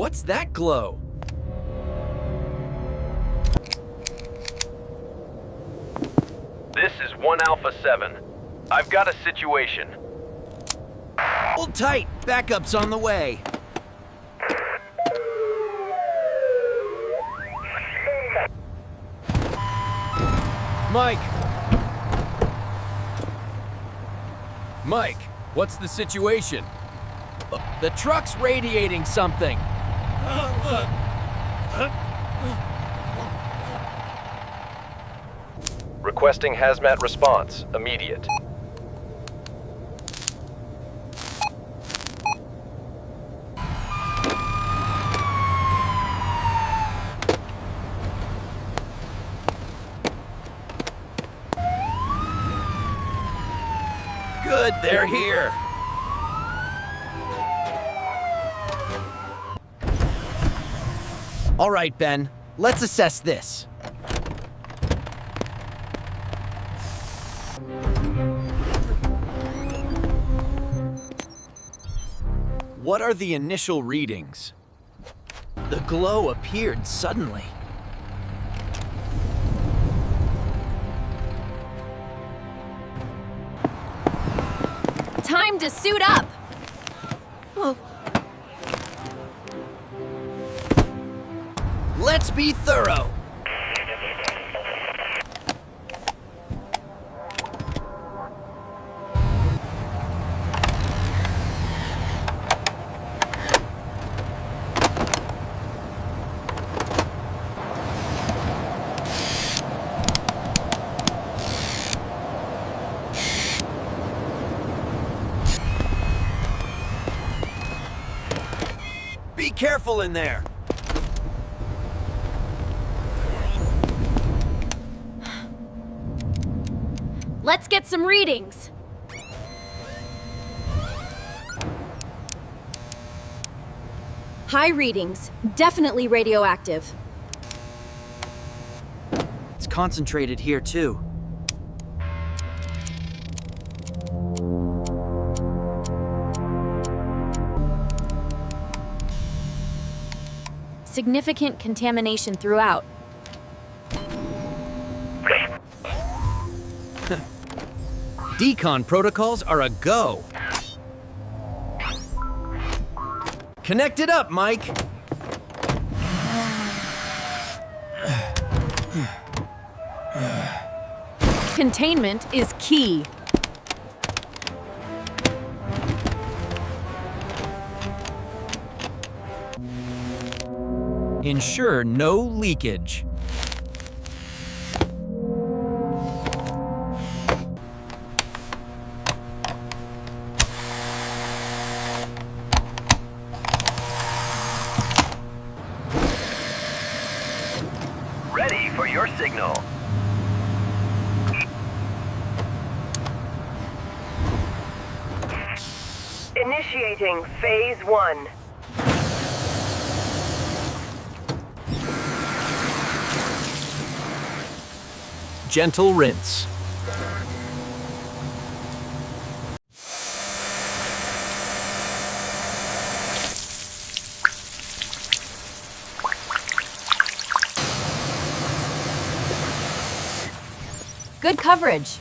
What's that glow? This is 1 Alpha 7. I've got a situation. Hold tight. Backup's on the way. Mike! Mike, what's the situation? The truck's radiating something. Requesting hazmat response. Immediate. Good, they're here. All right, Ben, let's assess this. What are the initial readings? The glow appeared suddenly. Time to suit up! Oh. Let's be thorough. Be careful in there. Let's get some readings. High readings, definitely radioactive. It's concentrated here too. Significant contamination throughout. Decon protocols are a go. Connect it up, Mike. Containment is key. Ensure no leakage. Ready for your signal. Initiating Phase 1. Gentle rinse. Good coverage.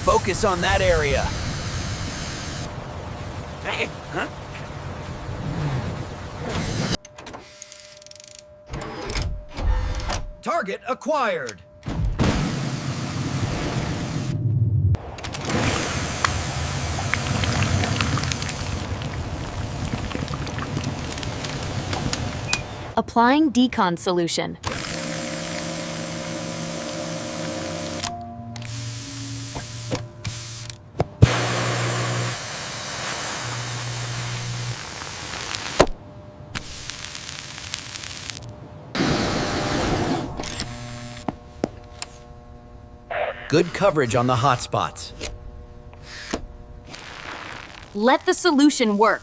Focus on that area. Hey, huh? Target acquired. Applying decon solution. Good coverage on the hotspots. Let the solution work.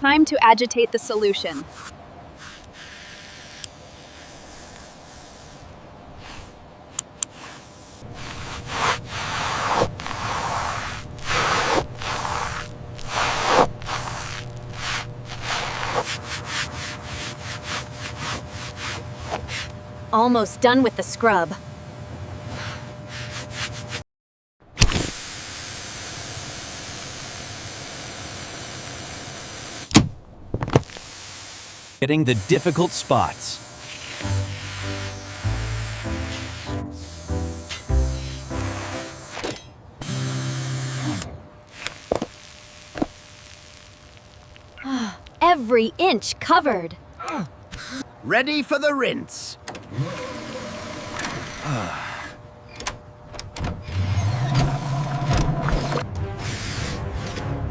Time to agitate the solution. Almost done with the scrub. Hitting the difficult spots. Every inch covered. Ready for the rinse.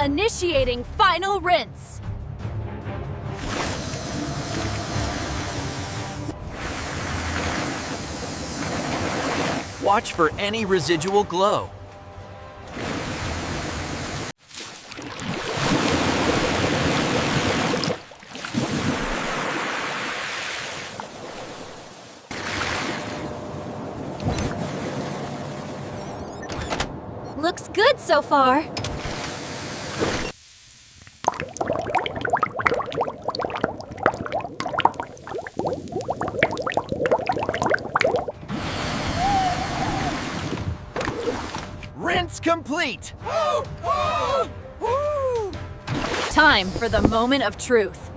Initiating final rinse. Watch for any residual glow. Looks good so far. Rinse complete. Time for the moment of truth.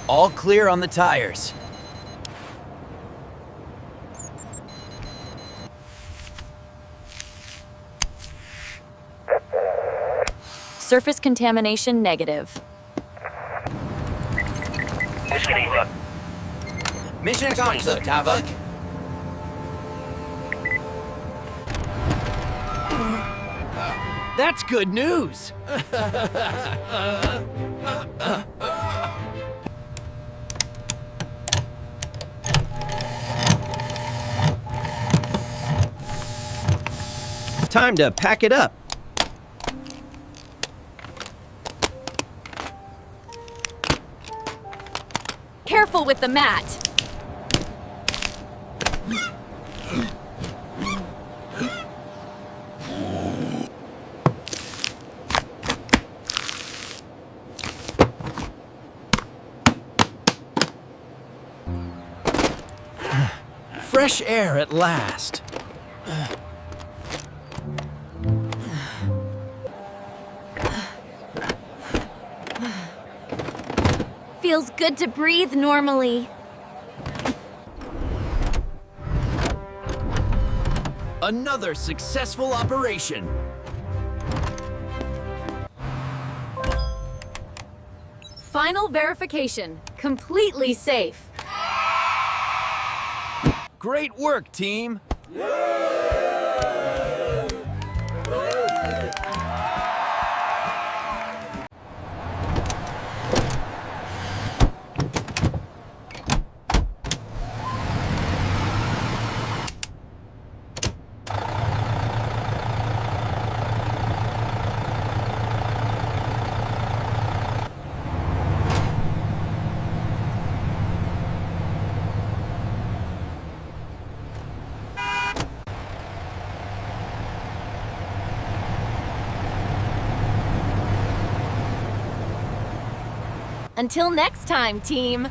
All clear on the tires. Surface contamination negative. Mission accomplished, Tavok. That's good news. Time to pack it up. Careful with the mat. Fresh air at last. Feels good to breathe normally. Another successful operation. Final verification. Completely safe. Great work, team. Until next time, team.